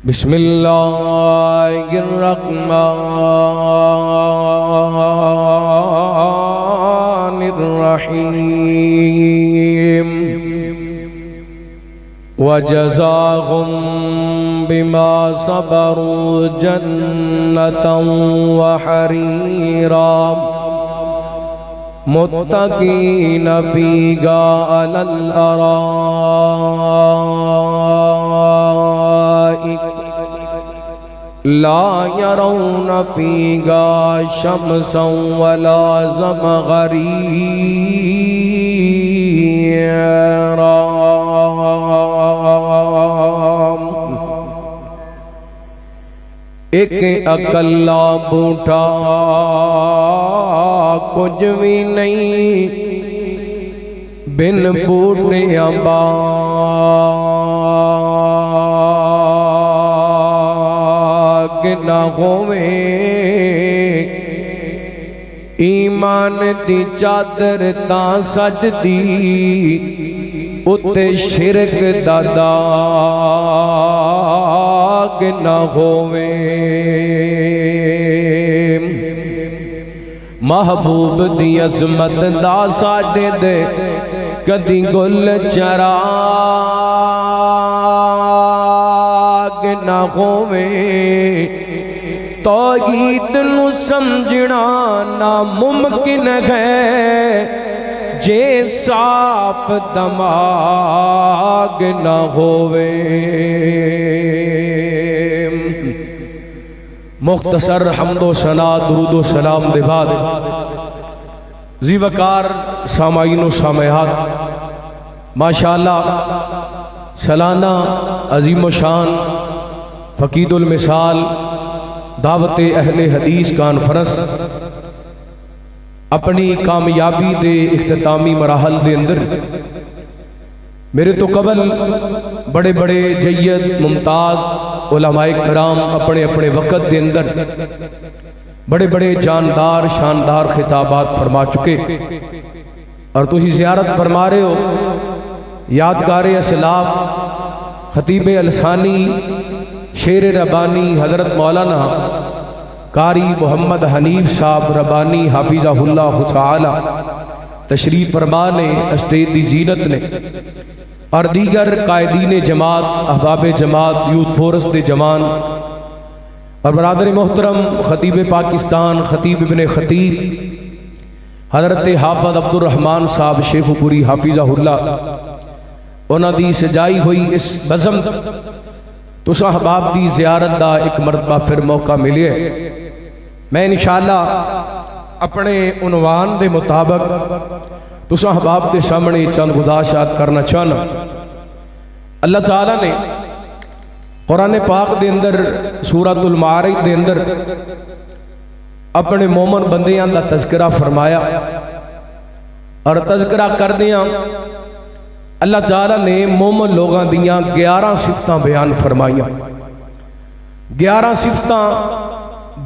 بسم اللہ الرحمن الرحیم وجزاهم بما صبروا جنة وحريرا متكئين فيها على الأرائك لا يرون فيها شمسا ولا زمهريرا ایک اکلا بوٹا کچھ بھی نہیں بن بوٹیاں باغ نہ ہوویں ایمان دی چادر تاں سجدی اتے شرک دا داغ نہ ہوویں محبوب دی عظمت دا ساڈے دے کدی گل چراغ نہ ہوویں توحید نو سمجھنا ناممکن ہے جے صاف دماغ نہ ہووے مختصر حمد و ثنا درود و سلام دے بعد ذی وقار سامعین و سامعات ماشاءاللہ سالانہ عظیم و شان فقید المثال دعوت اہل حدیث کانفرنس اپنی کامیابی دے اختتامی مراحل دے اندر میرے تو قبل بڑے بڑے جید ممتاز علماء کرام اپنے اپنے وقت دے اندر بڑے بڑے جاندار شاندار خطابات فرما چکے اور تسی زیارت فرما رہے ہو یادگار اسلاف خطیب الثانی شیر ربانی حضرت مولانا قاری محمد حنیف صاحب ربانی حافظہ اللہ تعالی تشریف فرما نے اسٹیج دی زینت نے اور دیگر قائدین جماعت احباب جماعت یوتھ فورس دے جوان اور برادر محترم خطیب پاکستان خطیب ابن خطیب حضرت حافظ عبد الرحمن صاحب شیخ پوری حافظہ اللہ انہاں دی سجائی ہوئی اس بزم تو احباب دی زیارت دا ایک مرتبہ پھر موقع ملے میں انشاءاللہ اپنے عنوان دے مطابق تو احباب دے سامنے چند گزارشات کرنا چاہنا اللہ تعالیٰ نے قرآن پاک دے اندر سورۃ المعارج دے اندر اپنے مومن بندیاں دا تذکرہ فرمایا اور تذکرہ کر دیاں اللہ تعالیٰ نے مومن لوگاں دیاں 11 صفتاں بیان فرمائیاں 11 صفتاں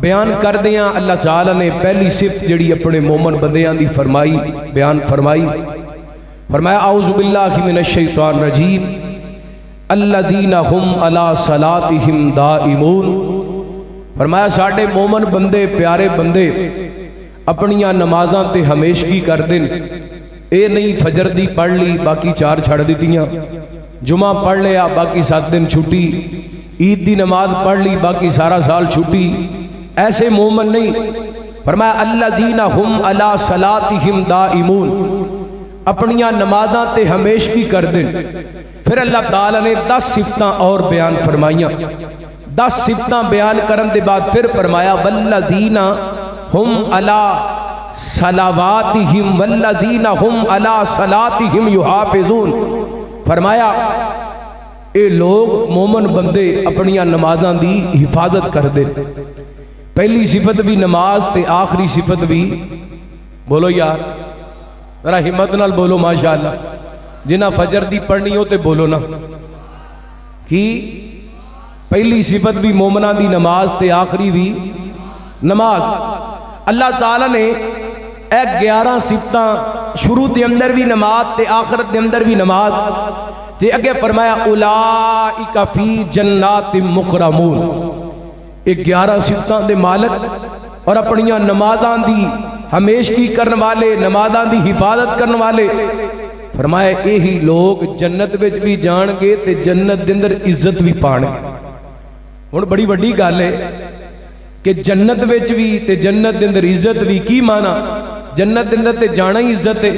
بیان کر دیاں اللہ تعالیٰ نے پہلی صفت جڑی اپنے مومن بندیاں دی فرمائی بیان فرمایا اعوذ باللہ من الشیطان الرجیم الذین هم علی صلاتہم دائمون فرمایا ساڑھے مومن بندے پیارے بندے اپنیاں نمازاں تے ہمیشگی کر دیں اے نہیں فجر دی پڑھ لی باقی 4 چھڑ دیتیاں جمعہ پڑھ لیا باقی 7 دن چھٹی عید دی نماز پڑھ لی باقی سارا سال چھٹی ایسے مومن نہیں فرمایا الذین هم علی صلاتہم دائمون اپنیاں نمازاں تے ہمیشگی کر دیں پھر اللہ تعالیٰ نے 10 صفتاں اور بیان فرمائیاں 10 صفتاں بیان کرن دے بعد پھر فرمایا والذین هم علی صلواتہم والذین هم علی صلاتہم یحافظون فرمایا اے لوگ مومن بندے اپنیاں نمازاں دی حفاظت کر دے پہلی صفت بھی نماز تے آخری صفت بھی بولو یار ذرا ہمت نال بولو ماشاءاللہ جنہ فجر دی پڑھنی ہو تے بولو نا کی پہلی صفت بھی مومنہ دی نماز تے آخری بھی نماز اللہ تعالیٰ نے ایک 11 صفتاں شروع دے اندر بھی نماز تے آخرت دے اندر بھی نماز تے اگے فرمایا اولائک فی جنات مکرمون، یہ 11 صفتاں دے مالک اور اپنیاں نمازاں دی ہمیشگی کرن والے، نمازاں دی حفاظت کرن والے، فرمایا یہی لوگ جنت وچ بھی جان گے تے جنت دے اندر عزت بھی پان گے۔ ہن بڑی وڈی گل ہے کہ جنت وچ بھی تے جنت دے اندر عزت بھی، کی مانا؟ جنت دے اندر تے جانا ہی عزت ہے۔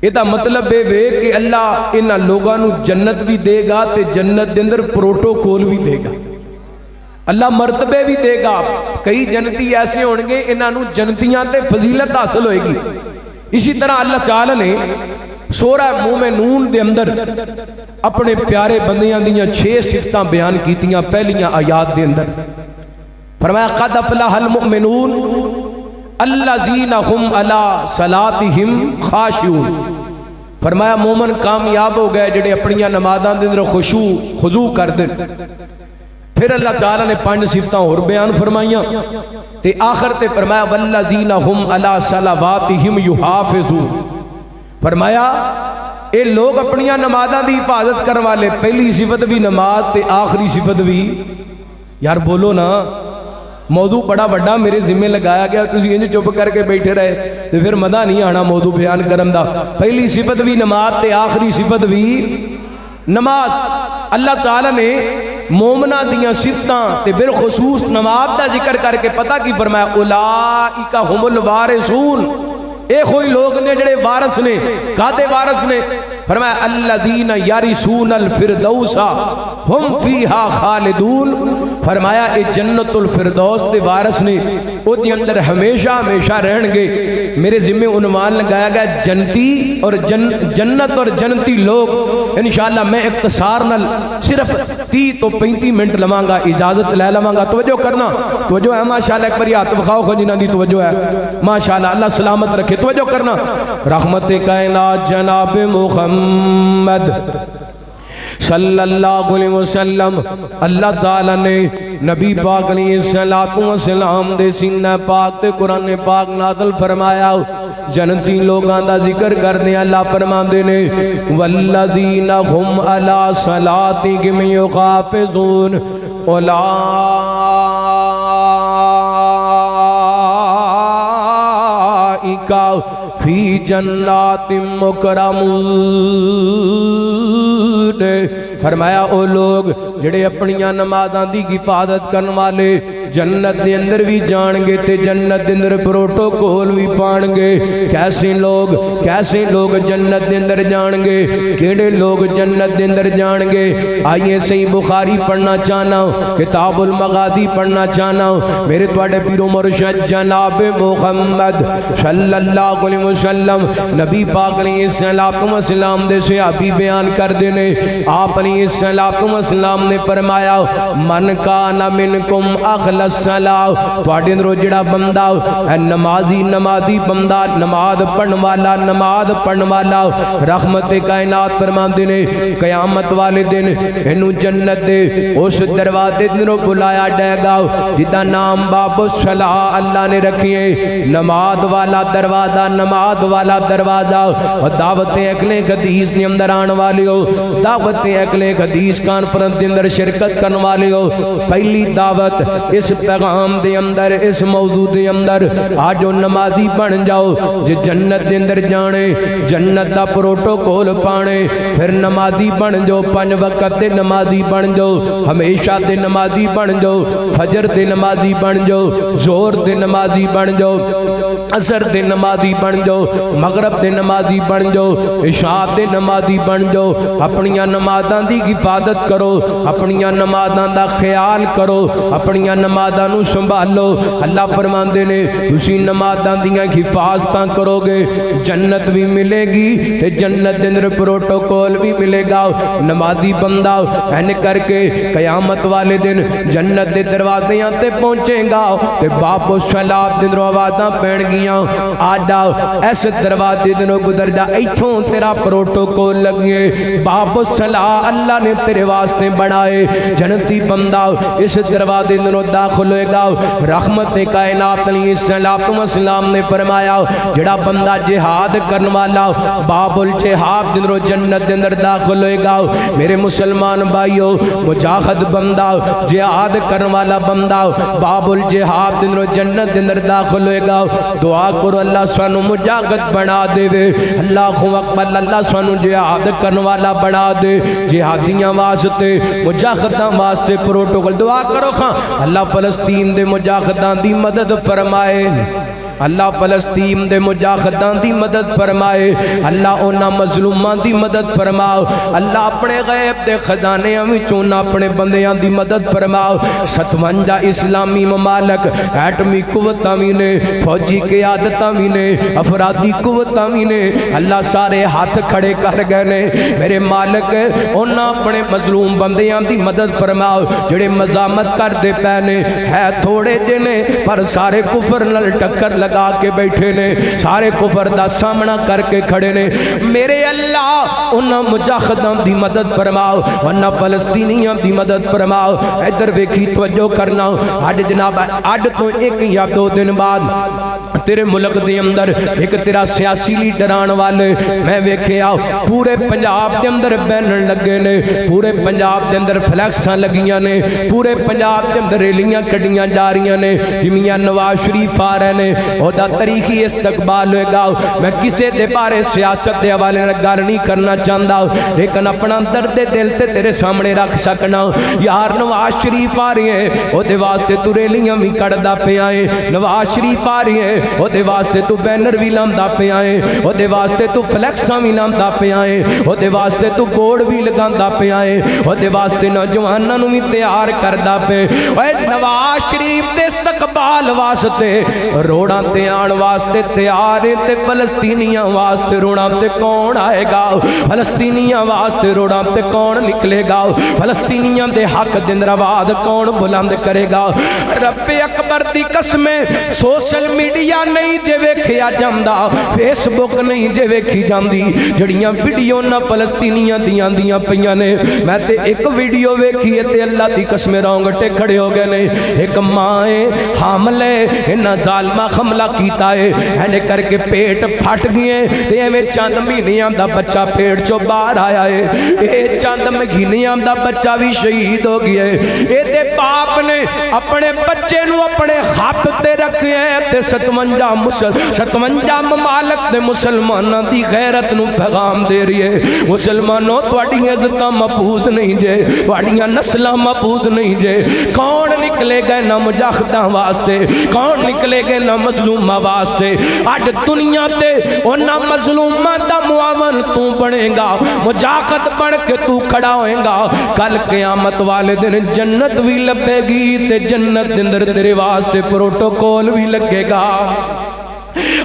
یہ دا مطلب ہے کہ اللہ انہاں لوگاں نو جنت بھی دے گا تے جنت دے اندر پروٹوکول بھی دے گا، اللہ مرتبے بھی دے گا۔ کئی جنتی ایسے ہون گے انہاں نو جنتیاں تے فضیلت حاصل ہوئے گی۔ اسی طرح اللہ تعالی نے سورہ مومنون دے اندر اپنے پیارے بندیاں دیاں 6 صفتاں بیان کیتیاں پہلیاں آیات دے اندر، فرمایا قد افلح المؤمنون الذین هم علی صلاتہم خاشعون، فرمایا مومن کامیاب ہو گئے جڑے اپنیاں نمازاں دے اندر خضوع کر دے۔ پھر اللہ تعالیٰ نے 5 صفتاں اور بیان فرمائیاں تے آخر تے فرمایا والذین هم علی صلواتہم یحافظون، فرمایا اے لوگ اپنیاں نمازاں دی حفاظت کرنے والے، پہلی صفت بھی نماز تے آخری صفت بھی، یار بولو نا، موضوع بڑا بڑا میرے ذمہ لگایا گیا، تسی انج چپ کر کے بیٹھے رہے تو پھر مزہ نہیں آنا موضوع بیان کرن دا۔ پہلی صفت بھی نماز تے آخری صفت بھی نماز۔ اللہ تعالیٰ نے مومنہ دیاں صفتاں تے بالخصوص نماز دا ذکر کر کے پتہ کی فرمایا اولائک هم الوارثون، اے کوئی لوگ نے جڑے وارث نے، کادے وارث نے؟ فرمایا الذین یرثون الفردوس ہم فیہا خالدون، فرمایا اے جنت الفردوس تے وارث نے، او دی اندر ہمیشہ ہمیشہ رہن گے۔ میرے ذمہ عنوان لگایا گیا جنتی اور جنت اور جنتی لوگ۔ انشاءاللہ میں اختصار نال صرف 30 تو 35 منٹ لواں گا، اجازت لے لواں گا۔ توجہ کرنا، توجہ ہے ماشاءاللہ، ایک بار ہاتھ بخاؤ خو جنہاں دی توجہ ہے ماشاءاللہ، اللہ سلامت رکھے۔ توجہ کرنا، رحمت کائنات جناب محمد صلی اللہ علیہ وسلم، اللہ تعالیٰ نے نبی پاک علیہ السلام دے سینہ پاک تے قرآن پاک نازل فرمایا۔ جنتی لوگاں دا ذکر کرنے اللہ فرماندے نے والذین هم علی صلاتہم یحافظون اولئک فی جنات مکرمون، فرمایا او لوگ جڑے اپنیاں نمازاں دی حفاظت کرن والے جنت دے اندر بھی جان گے تے جنت دے اندر پروٹوکول بھی پان گے۔ کیسے لوگ جنت دے اندر جان گے، کیڑے لوگ جنت دے اندر جان گے؟ آئیے صحیح بخاری پڑھنا چاہنا ہوں، کتاب المغازی پڑھنا چاہنا ہوں۔ میرے تواڈے پیر و مرشد جناب محمد صلی اللہ علیہ وسلم نبی پاک علیہ السلام دے صحابی بیان کر دینے، آپ علیہ السلام نے فرمایا من کان منکم اخلص الصلاۃ، تواڈے اندروں جڑا بندہ ہے نمازی بندہ، نماز پڑھن والا، رحمت کائنات فرماندے نے قیامت والے دن اینو جنت دے اس دروازے دنوں بلایا جائے گا جدا نام باب الصلاۃ اللہ نے رکھیے، نماز والا دروازہ۔ اور دعوت اہل حدیث نے اندر آن والی ہو، دعوت اہل حدیث کانفرنس دے اندر شرکت کرن والی ہو، پہلی دعوت اس پیغام دے اندر، اس موضوع دے اندر آجو نمازی بن جاؤ، جے جنت دے اندر جانے، جنت دا پروٹوکول پانے، پھر نمازی بن جاؤ، 5 وقت دے نمازی بن جاؤ، ہمیشہ دے نمازی بن جاؤ، فجر دے نمازی بن جاؤ، ظہر دے نمازی بن جاؤ، عصر دے نمازی بن جاؤ، مغرب دے نمازی بن جاؤ، عشاء دے نمازی بن جاؤ۔ اپنیاں نمازاں دی حفاظت کرو، اپنیاں نمازاں دا خیال کرو، اپنیاں نمازاں نو سنبھالو۔ اللہ فرماندے نے تسی نمازاں دیاں حفاظتاں کرو گے جنت بھی ملے گی تے جنت دے اندر پروٹوکول بھی ملے گا۔ نمازی بندہ این کر کے قیامت والے دن جنت دے دروازیاں تے پہنچے گا تے باب الصلاۃ دے دروازاں پین گیاں، آجا ایس دروازے دنوں گزر جا، ایتھوں تیرا پروٹوکول لگے، باب الصلاۃ اللہ نے تیرے واسطے بنائے۔ جنتی بندہ اس دروازے دنوں دا داخل ہوئے گا۔ رحمت کائنات علیہ السلام نے فرمایا جڑا بندہ جہاد کرن والا باب الجہاد دے اندر جنت دے اندر داخل ہوئے گا۔ میرے مسلمان بھائیو مجاہد بندہ جہاد کرن والا بندہ باب الجہاد دے اندر جنت دے اندر داخل ہوئے گا۔ دعا کرو اللہ سانو مجاہد بنا دے وے، اللہ اکبر، اللہ سانو جہاد کرن والا بنا دے، جہادیاں واسطے مجاہداں واسطے پروٹوکول دعا کرو خاں اللہ فلسطین دے مجاہداں دی مدد فرمائے، اللہ فلسطین دے مجاہدان دی مدد فرمائے، اللہ اونا مظلومان دی مدد فرماؤ، اللہ اپنے غیب دے خزانے وچوں اپنے بندیاں دی مدد فرماؤ۔ 57 اسلامی ممالک ایٹمی قوتاں بھی نے، فوجی قیادتاں بھی نے، افرادی قوتاں بھی نے، اللہ سارے ہاتھ کھڑے کر گئے نے۔ میرے مالک اونا اپنے مظلوم بندیاں دی مدد فرماؤ جڑے مزامت کر دے پینے ہے تھوڑے جنے پر سارے کفر نل ٹکر لگا کے بیٹھے نے، سارے کفر دا سامنا کر کے کھڑے نے۔ میرے اللہ انہاں مجاہداں دی مدد فرماؤ، انہاں فلسطینیاں دی مدد فرماؤ۔ ادھر ویکھی توجہ کرنا، اج جناب اج تو ایک یا دو دن بعد تیرے ملک دے اندر ایک تیرا سیاسی لیڈر آن والے میں ویکھیا پورے پنجاب دے اندر بینر لگے نے، پورے پنجاب دے اندر فلیکساں لگیاں نے، پورے پنجاب دے اندر ریلیاں کڈیاں جا رہی نے، جمیاں نواز شریف آ رہے نے، دا تاریخی استقبال ہوئے گا۔ میں کسے دے بارے سیاست دے حوالے گل نہیں کرنا چاہتا، لیکن اپنا درد دل تے تیرے سامنے رکھ سکنا۔ یار نواز شریف آ رہی ہے او دے واسطے تو ریلیاں بھی کڑدا پیا ہے، نواز شریف آ رہی ہے او دے واسطے تو بینر بھی لاندا پیا ہے، او دے واسطے تو فلیکساں بھی لاندا پیا ہے، او دے واسطے تو بورڈ بھی لگاندا پیا ہے، او دے واسطے نوجواناں نوں بھی تیار کردا پے۔ اوے نواز شریف دے استقبال واسطے روڑاں تے آن واسطے تیار تے فلسطینیاں واسطے روڑاں تے کون آئے گا، فلسطینیاں واسطے روڑاں تے کون نکلے گا، فلسطینیاں دے حق دے اندر آواز کون بلند کرے گا۔ رب اکبر دی قسمیں سوشل میڈیا نہیں جے ویکھیا جاندا، فیس بک نہیں جے ویکھی جاندی، جڑیاں ویڈیو نہ فلسطینیاں دیاں پیاں نے۔ میں تے ایک ویڈیو ویکھی تے اللہ دی قسمیں رونگٹے کھڑے ہو گئے نے۔ ایک ماں حاملے انہاں ظالمہ حملہ کیتا ہے، اینے کر کے پیٹ پھٹ گئے تے ایویں چند مہینیاں دا بچہ پیٹ چوں باہر آیا ہے، اے چند مہینیاں دا بچہ بھی شہید ہو گیا ہے۔ اے دے باپ نے اپنے بچے نو اپنے ہاتھ تے رکھے ہیں تے 57 ممالک دے مسلماناں دی غیرت نو پیغام دے رہی ہے، مسلمانوں تواڈیاں عزتاں محفوظ نہیں جے، تواڈیاں نسلاں محفوظ نہیں جے۔ کون نکلے گئے نہ مجاہداں واسطے، کون نکلے گئے نہ مظلومہ واسطے۔ اج دنیا تے انہاں مظلومہ دا معاون تو بنے گا، مجاہد بن کے تو کھڑا ہوئے گا، کل قیامت والے دن جنت بھی لبے گی تے جنت اندر تیرے واسطے پروٹوکول بھی لگے گا۔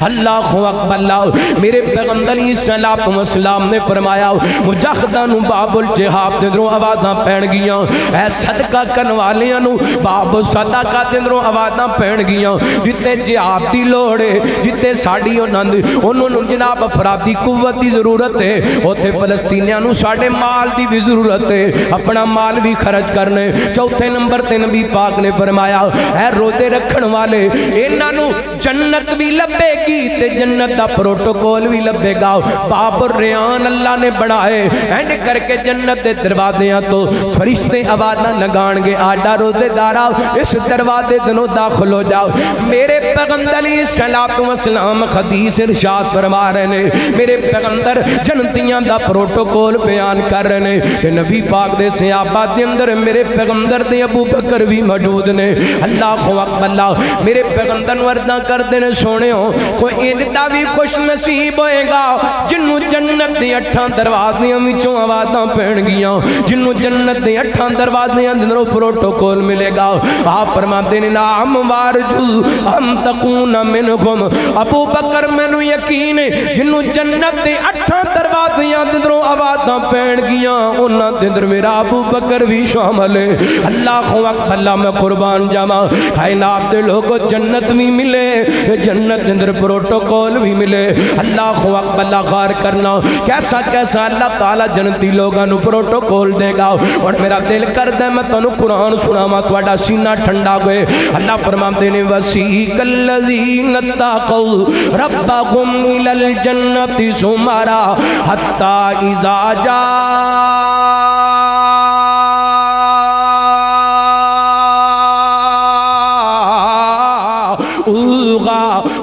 اللہ اکبر، اللہ میرے پیغمبر علیہ السلام نے فرمایا مجاہداں نو باب الجہاد دے اندروں آوازاں پین گیاں، اے صدقہ کرن والیاں نو باب صدقہ دے اندروں آوازاں پین گیاں۔ جتے جہاد دی لوڑ ہے، جتے ساڈی انہاں نو جناب افرادی قوت دی ضرورت ہے، اوتھے فلسطینیاں نو ساڈے مال دی بھی ضرورت ہے، اپنا مال بھی خرچ کرنے۔ چوتھے نمبر تے نبی پاک نے فرمایا اے روزے رکھن والے انہاں نو جنت بھی لبے گی تے جنت دا پروٹوکول بھی لبے گا۔ باب الریان اللہ نے بنائے، اینڈ کر کے جنت دے دروازیاں تو فرشتے آوازاں لگان گے آڈا روزے دارا اس دروازے دنوں داخل ہو جاؤ۔ میرے پیغمبر علیہ السلام حدیث ارشاد فرما رہے نے، میرے پیغمبر جنتیاں دا پروٹوکول بیان کر رہے نے کہ نبی پاک دے صحابہ دے اندر میرے پیغمبر دے ابو بکر بھی موجود نے۔ اللہ اکبر، اللہ میرے پیغمبر ورداں کر دے نے سونے ہو کوئی اندا بھی خوش نصیب ہوئے گا جنوں جنت دے 8 دروازیاں وچوں آوازاں پین گیاں، جنوں جنت دے 8 دروازیاں دے اندروں پروٹوکول ملے گا۔ آپ فرماتے ہیں نام وارجو ان تکون منکم، ابو بکر مینوں یقین ہے جنوں جنت دے 8 دروازیاں دروازیاں دندروں آوازاں پین گیاں انہاں دندر میرا ابو بکر بھی شامل ہے اللہ اکبر اللہ میں قربان جاواں کائنات دے لوگوں جنت بھی ملے جنت دندر پروٹوکول بھی ملے اللہ اکبر اللہ غار کرنا کیسا کیسا اللہ تعالی جنتی لوگاں نو پروٹوکول دے گا اور میرا دل کردا ہے میں تانوں قرآن سناواں تہاڈا سینہ ٹھنڈا ہوئے اللہ فرماندے نے وسیق الذین اتقوا ربهم الی الجنۃ زمرا حتی اذا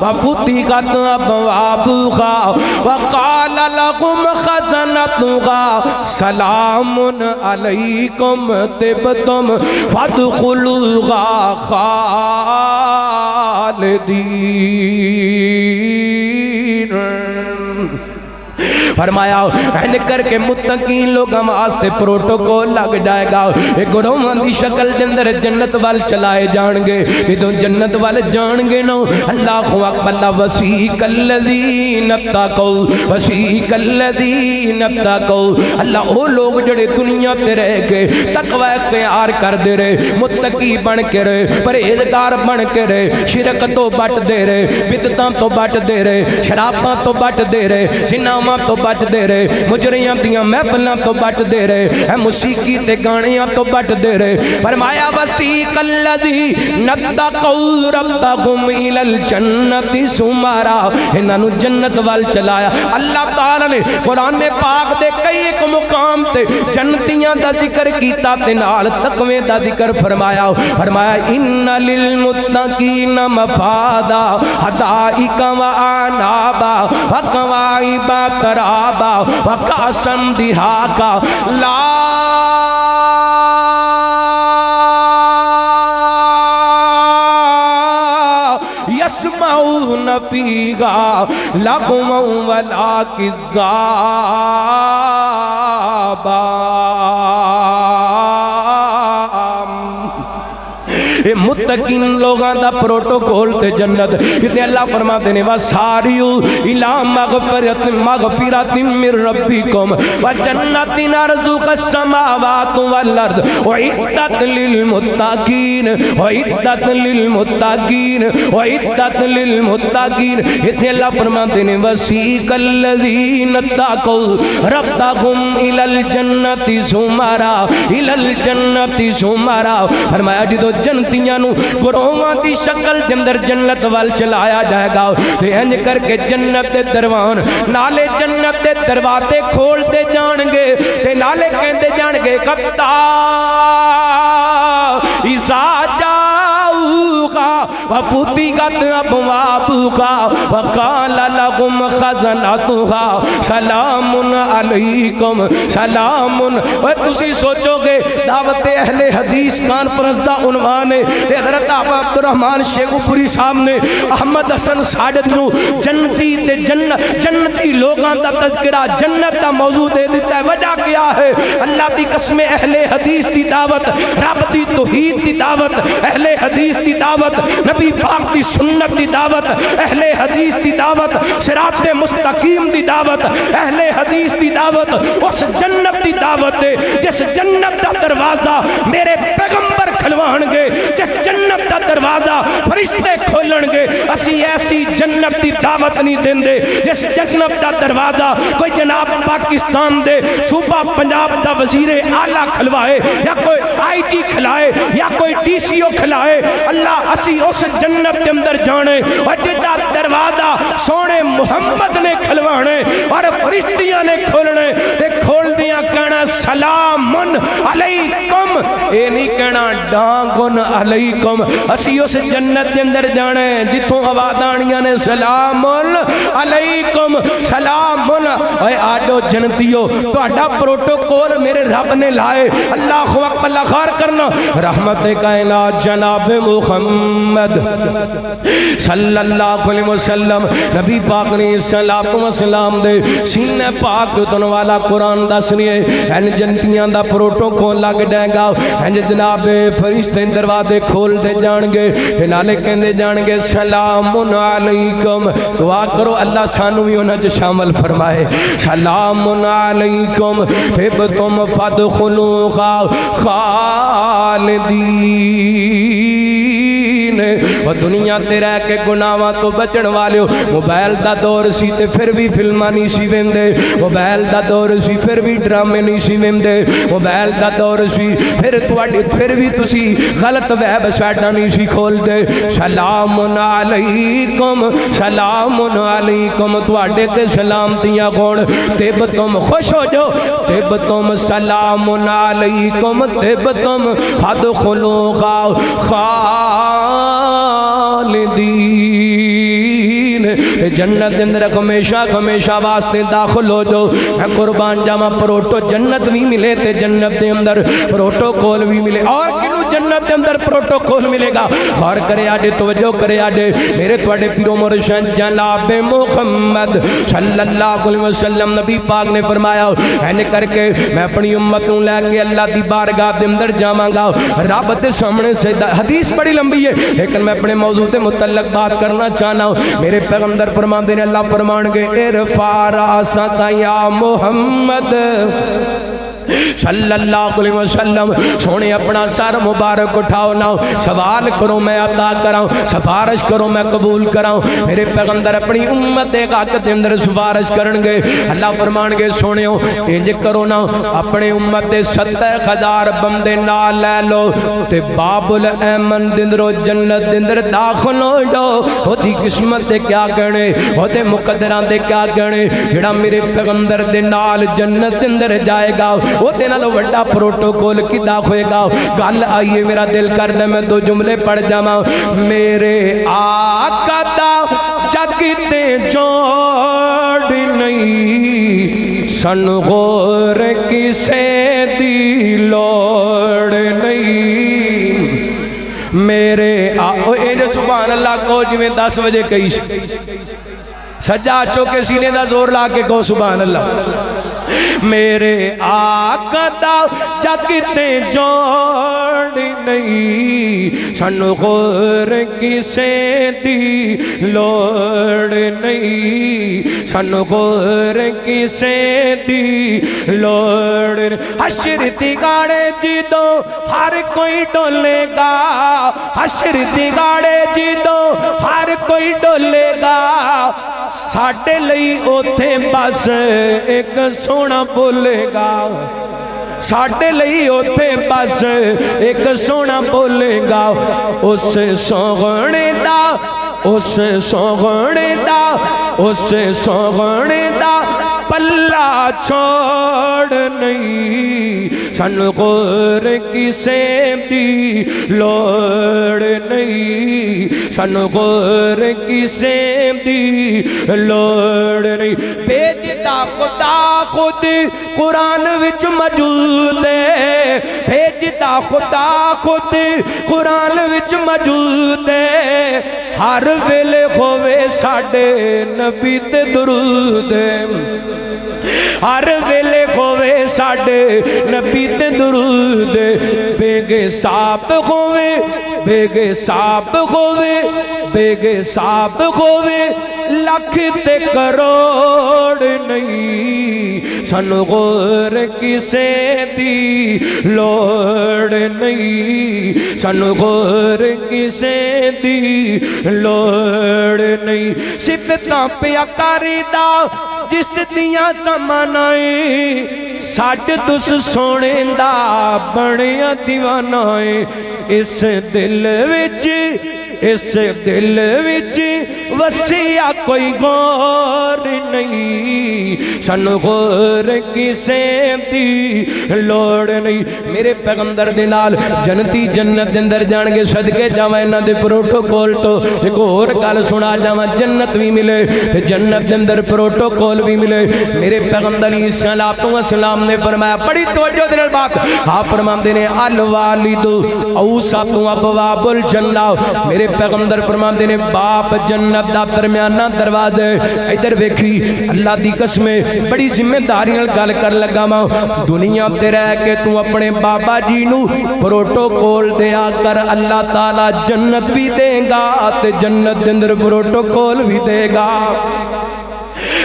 وفتحت أبوابها وقال لهم خزنتها سلام عليكم طبتم فادخلوها خالدين فرمایا این کر کے متقین لوگ ہم آستے پروٹوکول لگ جائے گا ایک رومان دی شکل دندر جنت وال چلائے جانگے یہ تو جنت وال جانگے نو اللہ اکبر اللہ وسیق الذین اتقوا وسیق الذین اتقوا اللہ وہ لوگ جڑے دنیا تے رہ کے تقوی اختیار کر دے رہے متقی بن کے رہے پرہیزگار بن کے رہے شرک تو بٹ دے رہے بدعتاں تو بٹ دے رہے شراباں تو بٹ دے رہے زناواں تو بٹ دے رہے مجریاں دیاں محفلاں تو بٹ دے رہے اے موسیقی تے گانیاں تو بٹ دے رہے فرمایا وسیق الذین اتقوا ربهم الی الجنۃ زمرا انہاں نو جنت وال چلایا اللہ تعالی نے قرآن پاک دے کئی ایک مقام تے جنتیاں دا ذکر کیتا تے نال تقوی دا ذکر فرمایا ان للمتقین مفادا حدائق وعنابا وکواعب ترابا وکاسن دہاقا لا يسمعون فيها لغوا ولا كذابا متقین لوگاں دا پروٹوکول تے جنت اتنے اللہ فرماتے ہیں وَسَارِعُوا إِلَىٰ مَغْفِرَةٍ مِّن رَّبِّكُمْ وَجَنَّةٍ عَرْضُهَا السَّمَاوَاتُ وَالْأَرْضُ أُعِدَّتْ لِلْمُتَّقِينَ أُعِدَّتْ لِلْمُتَّقِينَ أُعِدَّتْ لِلْمُتَّقِينَ اتنے اللہ فرماتے ہیں وَسِيقَ الَّذِينَ اتَّقَوْا رَبَّهُمْ إِلَى الْجَنَّةِ زُمَرًا إِلَى الْجَنَّةِ زُمَرًا فرمایا جدو جنتی گروہاں دی شکل جندر جنت وال چلایا جائے گا تے انج کر کے جنت دے دروان نالے جنت دے دروازے کھول دے جان گے تے نالے کہندے جان گے کتا عیسیٰ جاؤگا وفتحت ابوابها وقال لهم خزنتها سلام علیکم سلام اور تسی سوچو گے دعوت اہل حدیث کانفرنس دا عنوان ہے حضرت عبد الرحمن شیخ پوری صاحب نے احمد حسن ساجد نو جنتی تے جنتی لوگاں دا تذکرہ جنت دا موضوع دے دیتا ہے وجہ کیا ہے اللہ دی قسم اہل حدیث دی دعوت رب دی توحید دی دعوت اہل حدیث دی دعوت نبی پاک دی سنت دی دعوت اہل حدیث دی دعوت صراط مستقیم دی دعوت اہل حدیث دی دعوت اس جنت دی دعوت ہے جس جنت دا دروازہ میرے پیغمبر کھلوان گے جس جنت دا دروازہ فرشتے کھولن گے اسی ایسی جنت دی دعوت نہیں دیں دے جس جنت دا دروازہ کوئی جناب پاکستان دے صوبہ پنجاب دا وزیر اعلیٰ کھلوائے یا کوئی آئی جی کھلائے یا کوئی ڈی سی او کھلائے اللہ اسی اس جنت کے اندر جانے اور جدہ دروازہ سونے محمد نے کھلوانے اور فرشتیاں نے کھولنے دے کھول دیا کہنا سلام علیکم اے نہیں کہنا ڈانگن علیکم اسی اس جنت کے اندر جانے جتوں آوازانیاں نے سلام علیکم سلام اے آجو جنتیو تو آڈا پروٹوکول میرے رب نے لائے اللہ اکبر اللہ خار کرنا رحمت کائنات جناب محمد صلی اللہ علیہ وسلم نبی پاک نے صلوات و سلام دے سینے پاک اتن والا قرآن دس رہے ہیں جنتیاں دا پروٹوکول لگ ڈائے گا ہیں جناب فرشتے دروازے کھول دے جان گے نالے کہندے جان گے سلام علیکم دعا کرو اللہ سانو بھی انہاں چ شامل فرمائے سلام علیکم طبتم فادخلوها خالدین وہ دنیا تے رہ کے گناہاں تو بچن والے موبائل دا دور سی تے پھر بھی فلماں نہیں سی ویندے موبائل دا دور سی پھر بھی ڈرامے نہیں سی ویندے موبائل دا دور سی پھر بھی تسی غلط ویب سائٹاں نہیں سی کھول دے سلام علیکم تواڈے تے سلامتیاں کون تب تم خوش ہو جو تب تم سلام علیکم تب تم فادخلوها خالدین جنت اندر ہمیشہ واسطے داخل ہو جو قربان جاواں پروٹو جنت بھی ملے تے جنت دے اندر پروٹوکول بھی ملے اور کنوں جنت دے اندر پروٹوکول ملے گا اور کرے آڈے توجہ کرے آڈے میرے توڑے پیرو مرشد جناب محمد صلی اللہ علیہ وسلم نبی پاک نے فرمایا اینے کر کے میں اپنی امتوں لے کے اللہ دی بارگاہ دے اندر جاواں گا رب دے سامنے سے حدیث بڑی لمبی ہے لیکن میں اپنے موضوع تے متعلق بات کرنا چاہنا ہوں میرے پیغمبر فرمان دینے اللہ فرمان گے ارفع راسک یا محمد صلی اللہ علیہ وسلم سونے اپنا سر مبارک اٹھاؤ نہ سوال کرو میں عطا کراؤں سفارش کرو میں قبول کراؤں میرے پیغمبر اپنی امت دے حق دے اندر سفارش کرن گے اللہ فرمان گے سونےو انج کرو نہ اپنے امت دے 70,000 بندے نال لے لو تے باب الایمن دے اندر جنت دے اندر داخل ہو جاؤ او دی قسمت دے کیا کہنے او دے مقدراں دے کیا کہنے جڑا میرے پیغمبر دے نال جنت دے اندر جائے گا وہ دینا لو وڈا پروٹوکول کی داخل ہوئے گا گل آئیے میرا دل کر دے میں دو جملے پڑھ جاما میرے آقا دا جگتے جوڑ نہیں سن غور کسے دی لوڑ نہیں میرے آقا سبحان اللہ کو جی میں 10 بجے کئی سجا چوکے سینے دا زور لا کے کہو سبحان اللہ میرے آقا دا جگتے جوڑ نہیں سن غور کسے دی لوڑ نہیں سن غور کسے دی لوڑ حشر دی گاڑے جدو ہر کوئی ڈولے گا حشر دی گاڑے جدو ہر کوئی ڈولے گا ساڑھے لئی اوتھے بس ایک سونا بولے گا ساڑھے لئی اوتھے بس ایک سونا بولے گا اس سوغنے دا اس سوغنے دا اس سوغنے دا پلہ چھوڑ نہیں سن غور کسے دی لوڑ نہیں سن غور کسے دی لوڑ نہیں بھیجتا خدا خود قرآن وچ موجود ہے بھیجتا خدا خود قرآن وچ موجود ہے ہر ویلے ہوئے ساڑھے نبی تے درود ہے ہر ویلے ہوئے ساڑھے نبی تے درود بیگے ساپ ہوئے بیگے ساپ ہوئے بیگے ساپ ہوئے لکھ تے کروڑ نہیں سن غور کسے دی لوڑ نہیں سن غور کسے دی لوڑ نہیں صفتاں پیا کری دا جس دیاں زمانائیں ساڑھ تس سونے دا بڑیا دیوانائیں اس دل وچ وسیع کوئی غور نہیں سن غور کسے دی لوڑ نہیں میرے پیغمبر دے نال جنتی جنت دے اندر جان کے صدقے جاواں انہاں دے پروٹوکول تو ایک اور گل سنا جاواں جنت بھی ملے تے جنت دے اندر پروٹوکول بھی ملے میرے پیغمبر علیہ الصلوۃ والسلام نے فرمایا بڑی توجہ دے نال بات آپ فرماندے نے الوالد اوسط ابواب الجنہ میرے پیغمبر فرماندے نے باپ جنت دا درمیانہ دروازے ادھر ویکھی اللہ دی قسم بڑی ذمہ داری نال گل کر لگا وا دنیا تے رہ کے تو اپنے بابا جی نو پروٹوکول دیا کر اللہ تعالی جنت بھی دے گا تے جنت دے اندر پروٹوکول بھی دے گا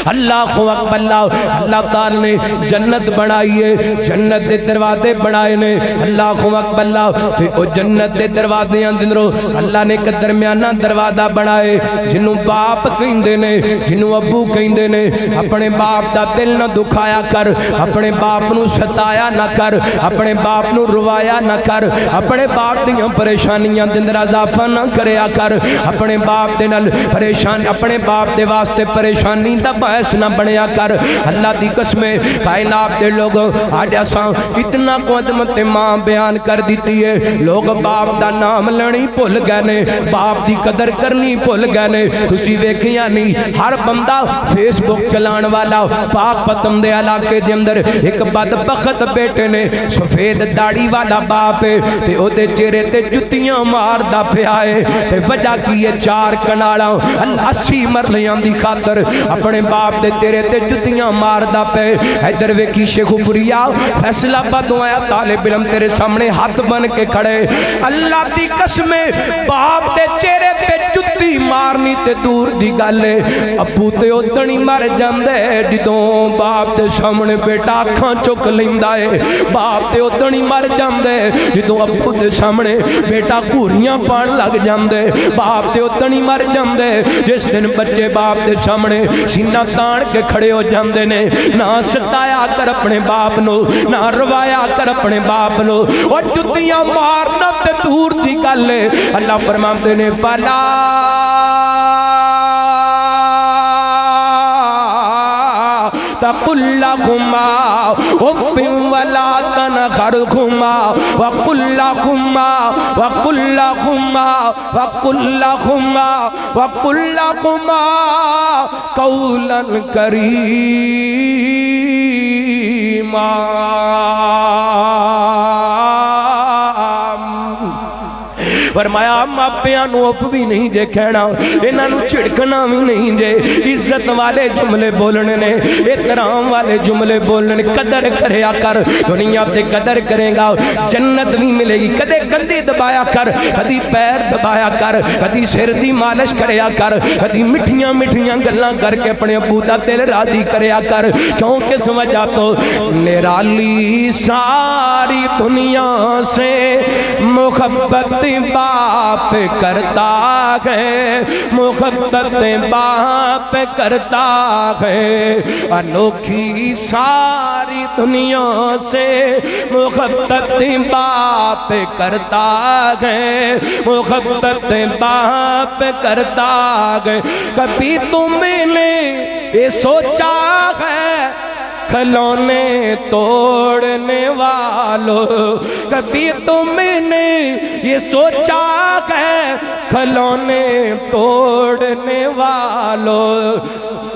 اللہ اکبر اللہ تعالی نے جنت بنائی ہے جنت دے دروازے بنائے نے اللہ اکبر اللہ تے او جنت دے دروازے اندروں اللہ نے ایک درمیانہ دروازہ بنائے جنوں باپ کہندے نے جنوں ابو کہندے نے اپنے باپ دا دل نہ دکھایا کر اپنے باپ نو ستایا نہ کر اپنے باپ نو روایا نہ کر اپنے باپ دیاں پریشانیاں دے اندر اضافہ نہ کریا کر اپنے باپ دے نال پریشان اپنے باپ دے واسطے پریشانی دا باعث نہ بنیا کر اللہ دی قسم کائنات دے لوگ آج اساں اتنا کو عظمت ماں بیان کر دیتی ہے لوگ باپ دا نام لڑی بھول گئے نے باپ دی قدر کرنی بھول گئے نے تسی ویکھیا نہیں ہر بندہ فیس بک چلان والا پاک پتم دے علاقے دے اندر ایک بدبخت بیٹے نے سفید داڑھی والا باپ ہے تے او دے چہرے تے جتیاں ماردا پیا ہے تے وجہ کی ہے 4 کناڑاں 80 مرلیاں دی خاطر اپنے باپ دے تیرے تے جتیاں ماردا پے ادھر ویکھی شیخ پوریا فیصلہ بادوں آیا طالب علم تیرے سامنے ہاتھ بن کے کھڑے اللہ دی قسم باپ دے چہرے پہ جتی مارنی تے دور دی گل ابو تے ادھنی مر جاندے جدوں باپ دے سامنے بیٹا اکھاں چک لیندا ہے باپ تے ادھنی مر جاندے جدوں ابو دے سامنے بیٹا گھوریاں پان لگ جاندے باپ تے ادھنی مر جاندے جس دن بچے باپ دے سامنے سینہ تان کے کھڑے ہو جاندے نے نہ ستایا کر اپنے باپ نو نہ روایا کر اپنے باپ نو اور جتیاں مارنا تے دور دی گل اللہ فرماندے نے فلا تقل لكما اف ولا تنخركما وقل لكما قولا كريما فرمایا ماپیاں نو اف بھی نہیں جے کہنا انہاں نو چھڑکنا بھی نہیں جے عزت والے جملے بولنے نے احترام والے جملے بولنے قدر کریا کر دنیا تے قدر کرے گا جنت بھی ملے گی کدے کندھے دبایا کر کدی پیر دبایا کر کدی سر دی مالش کریا کر کدی مٹھیاں مٹھیاں گلاں کر کے اپنے ابو دا دل راضی کریا کر کیونکہ سمجھا تو نرالی ساری دنیا سے محبت باپ کرتا ہے محبت باپ کرتا ہے انوکھی ساری دنیا سے محبت باپ کرتا ہے محبت باپ کرتا ہے کبھی تم نے یہ سوچا ہے کھلونے توڑنے والوں کبھی تم نے یہ سوچا ہے کھلونے توڑنے والوں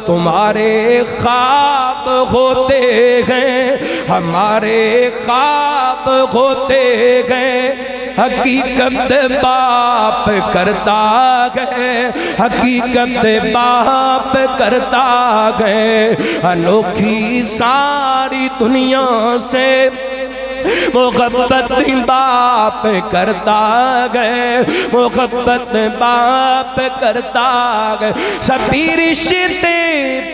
تمہارے خواب ہوتے ہیں ہمارے خواب ہوتے ہیں حقیقت باپ کرتا ہے حقیقت باپ کرتا ہے انوکھی ساری دنیا سے محبت باپ کرتا گئے محبت باپ کرتا گئے سبھی رشتے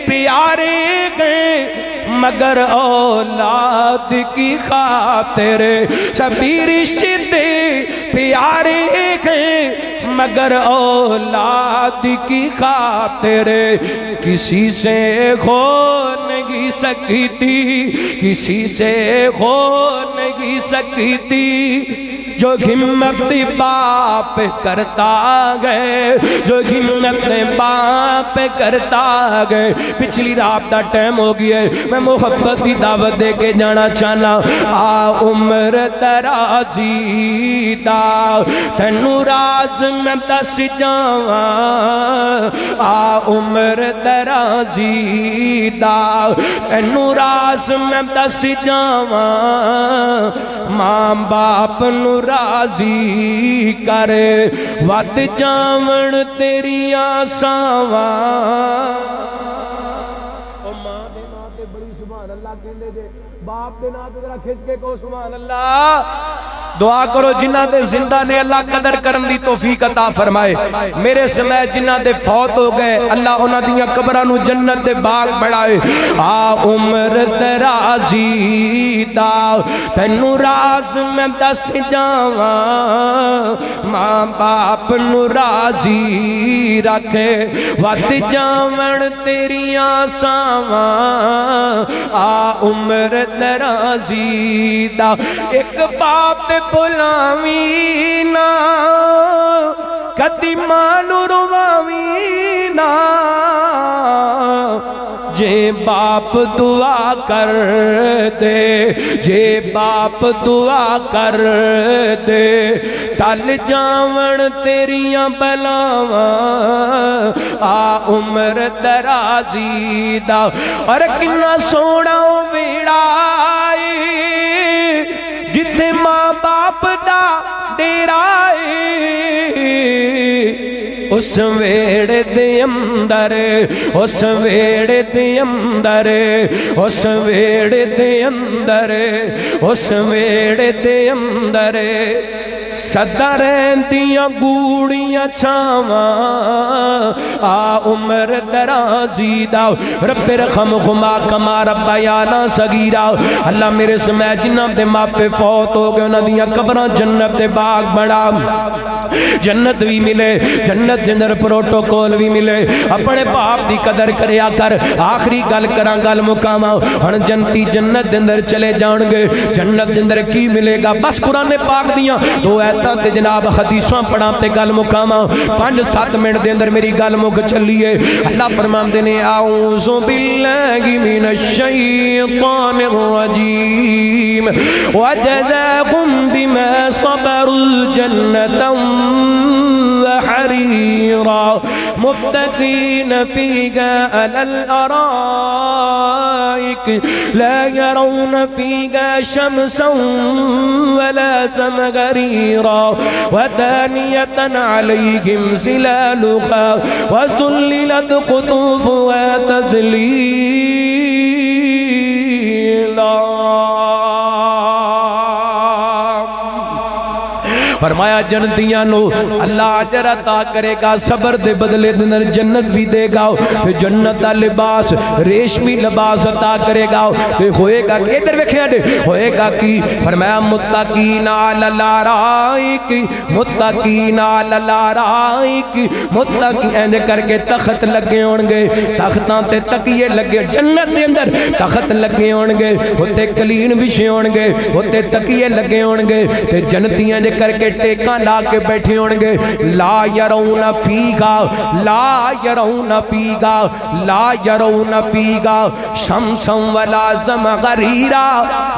پیارے گئے مگر اولاد کی خاطر سبھی رشتے پیارے گئے مگر اولاد کی خاطر کسی سے ہو نہیں سکتی کسی سے ہو نہیں سکتی جو ہمت باپ کرتا گئے جو ہمت باپ کرتا گئے پچھلی رات دا ٹائم ہو گیا ہے میں محبت کی دعوت دے کے جانا چاہنا آ عمر درازی دا تینو راز میں دس جاواں آ عمر درازی دا تینو راز میں دس جاواں ماں باپ نو راضی کر ود جاون تیریاں ساواں ماں دے نام تے بڑی سبحان اللہ کہندے جے باپ دے نام تے ذرا کھچ کے کو سبحان اللہ دعا کرو جنہ دے زندہ نے اللہ قدر کرن دی توفیق عطا فرمائے میرے سمیت جنہ دے فوت ہو گئے اللہ انہاں دیاں قبراں نو جنت دے باغ بڑھائے آ عمر درازی دا تینو راز میں دس جاواں ماں باپ نو راضی رکھے ود جاون تیریاں ساواں آ عمر درازی دا ایک باپ تے بلاوی نا کدی ماں نو رواوی نا جے باپ دعا کر دے جے باپ دعا کر دے ٹل جاون تیریاں بلاواں آ عمر درازی دا اور کنا سونا ویڑا جتھے ماں باپ دا ڈیرا اس ویڑے دے اندر اس ویڑے دے اندر اس ویڑے دے اندر اس ویڑے دے اندر سدا رہندیاں گوڑیاں چھاواں آ عمر درازی دا رب ارحمہما کما ربیانا صغیرا اللہ میرے سمیت جنہ دے ماں پہ فوت ہو گئے انہاں دیاں قبراں جنت دے باغ بڑا جنت بھی ملے جنت دے اندر پروٹوکول بھی ملے اپنے باپ دی قدر کریا کر آخری گل کراں گل مکاواں ہن جنتی جنت دے اندر چلے جان گے جنت دے اندر کی ملے گا بس قرآن پاک دیاں دو ایتاں تے جناب حدیثاں پڑھاں تے گل مکاواں 5-7 منٹ دے اندر میری گل مک چلیے اللہ فرماندے نے اعوذ باللہ من الشیطان الرجیم وجزاهم بما صبروا جنة وحريرا متكئين فيها على الأرائك لا يرون فيها شمسا ولا زمهريرا ودانية عليهم ظلالها وذللت قطوفها تذليلا فرمایا جنتیاں نو اللہ اجر عطا کرے گا صبر دے بدلے دن جنت بھی دے گا تے جنت دا لباس ریشمی لباس عطا کرے گا تے ہوئے گا کہ ادھر ویکھیا دے ہوئے گا کی فرمایا متقین علی الارائک متقین علی الارائک متقین کر کے تخت لگے ہون گے تختاں تے تکیے لگے جنت دے اندر تخت لگے ہون گے اوتے کلین وچھے ہون گے اوتے تکیے لگے ہون گے تے جنتیاں دے کر کے ٹیکاں لا کے بیٹھے ہون گے لا یرون فیگا لا یرون فیگا لا یرون فیگا شمسا ولا زمغریرا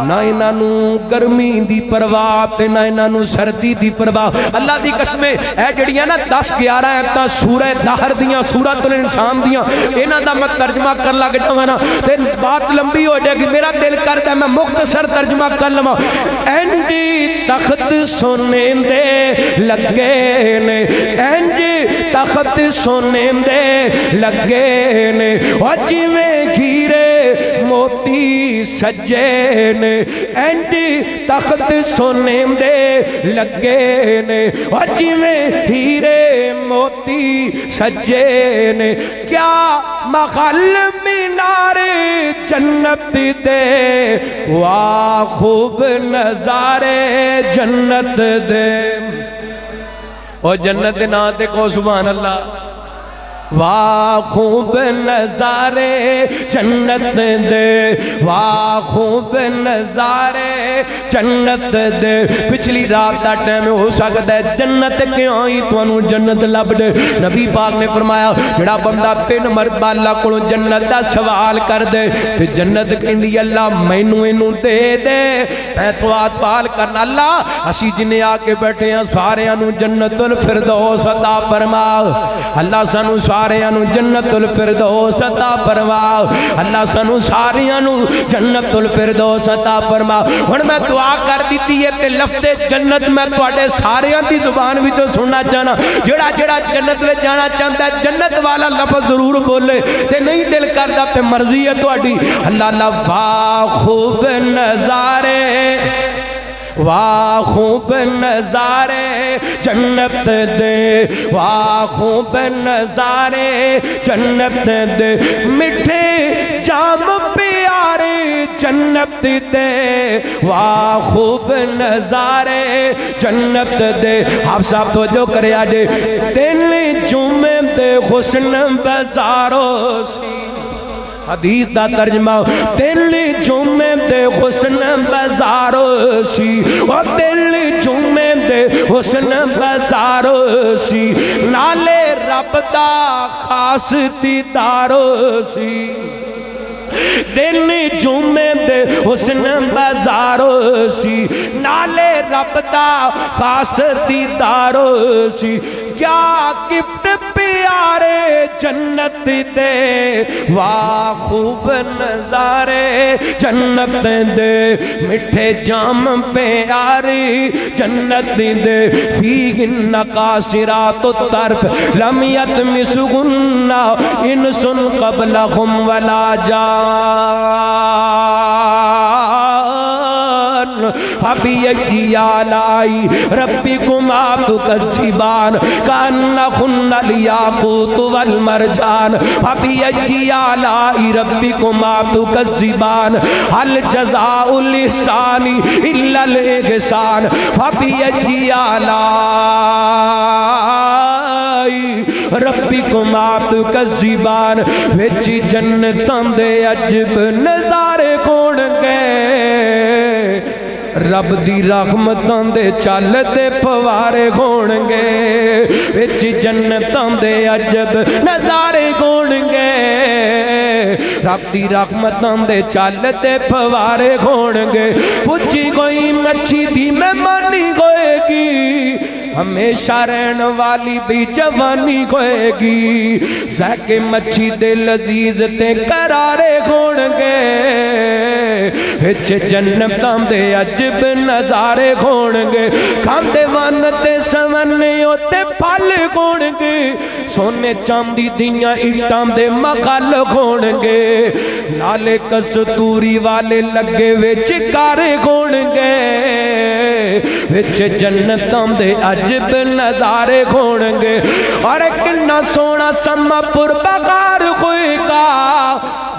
نہ انہاں نو گرمی دی پرواہ تے نہ انہاں نو سردی دی پرواہ اللہ دی قسمیں اے جڑیاں نا 10-11 ایتاں سورہ دہر دیاں سورۃ الانسان دیاں انہاں دا میں ترجمہ کر لگ جاواں نا تے بات لمبی ہو جائے گی میرا دل کرتا ہے میں مختصر ترجمہ کر لواں اینڈی تخت سونے دے لگے نے انج تخت سونے دے لگے نے اور جویں گھیرے موتی سجے نے انج تخت سونے دے لگے نے اور جویں ہیرے موتی سجے نے کیا مغل مینار جنت دے واہ خوب نظارے جنت دے او جنت دے نام تے کو سبحان اللہ واہ خوب نظارے جنت دے واہ خوب نظارے جنت دے پچھلی رات دا ٹائم ہو سکتا ہے جنت کیوں ہی تانوں جنت لب دے نبی پاک نے فرمایا جڑا بندہ 3 مرتبہ اللہ کولوں جنت دا سوال کر دے تے جنت کہندی اللہ مینوں اینوں دے دے میں سوال کرنا اللہ اسی جنے آ کے بیٹھے ہیں ساریاں نوں جنت الفردوس عطا فرما اللہ سانوں ساریاں نو جنت الفردوس عطا فرما اللہ سانو ساریاں نو جنت الفردوس عطا فرما ہن میں دعا کر دیتی ہے تے لفظ جنت میں تواڈے ساریاں دی زبان وچوں سننا چاہنا جڑا جڑا جنت وچ جانا چاہندا ہے جنت والا لفظ ضرور بولے تے نہیں دل کردا تے مرضی ہے تواڈی اللہ اللہ واہ خوب نظارے واہ خوب نظارے جنت دے واہ خوب نظارے جنت دے میٹھے جام پیارے جنت دے واہ خوب نظارے جنت دے آپ صاحب تو جو کرے آجے دل جمعے دے حسن بازاروں سی حدیث دا ترجمہ دل جمعے دے حسن بازارو سی و دل جمعے دے حسن بازارو سی نالے رب دا خاص دیدارو سی دل جمعے دے حسن بازارو سی نالے رب دا خاص دیدارو سی کیا گفٹ پیارے جنت دے واہ خوب نظارے جنت دے مٹھے جام پیاری جنت دے فیہن قاصرات الطرف لم یطمثہن انس قبلہم ولا جان فبأي آلاء ربكما تكذبان كأنهن الياقوت والمرجان فبأي آلاء ربكما تكذبان هل جزاء الإحسان إلا الإحسان فبأي آلاء ربكما تكذبان وچ جنتاں دے عجب نظارے کون گے رب دی رحمتاں دے چل دے پوارے کون گے وچ جنتاں دے عجب نظارے کون گے رب دی رحمتاں دے چل دے پوارے کون گے پوچھی کوئی مچھی دی مہمانی ہوئے گی ہمیشہ رہن والی بھی جوانی ہوئے گی زہکے مچھی دے لذیذ تے قرارے کھوڑ گے ہچ جنتاں دے عجب نظارے کھوڑ گے کھاندے وانتے سمنے ہوتے پھل کھوڑ گے سونے چاندی دیاں اٹاں دے مغل کھوڑ گے نالے کستوری والے لگے وچ کارے کھوڑ گے وچ جنتاں دے عجب نظارے کھوڑ گے اور کنا سونا سما پر بغار ہوئے گا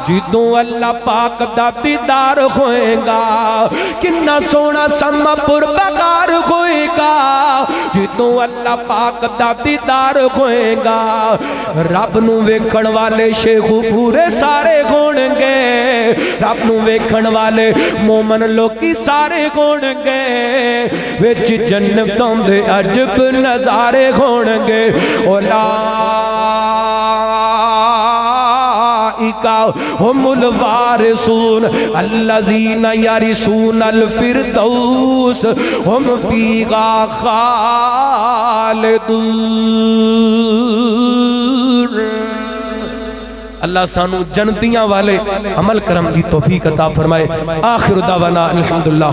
جدوں اللہ پاک دا دیدار ہوئے گا کنا سونا سما پر بغار ہوئے گا جدوں اللہ پاک دا دیدار ہوئے گا رب نو ویکھن والے شیخ پورے سارے کھوڑ گے رب نو ویکھن والے مومن لوکی سارے کھوڑ گے وچ جنتاں دے عجب نظارے کھوڑ گے هم الوارثون الذين يرثون الفردوس هم فيها خالدون اللہ سانو جنتیاں والے عمل کرم دی توفیق عطا فرمائے آخر دعوانا الحمدللہ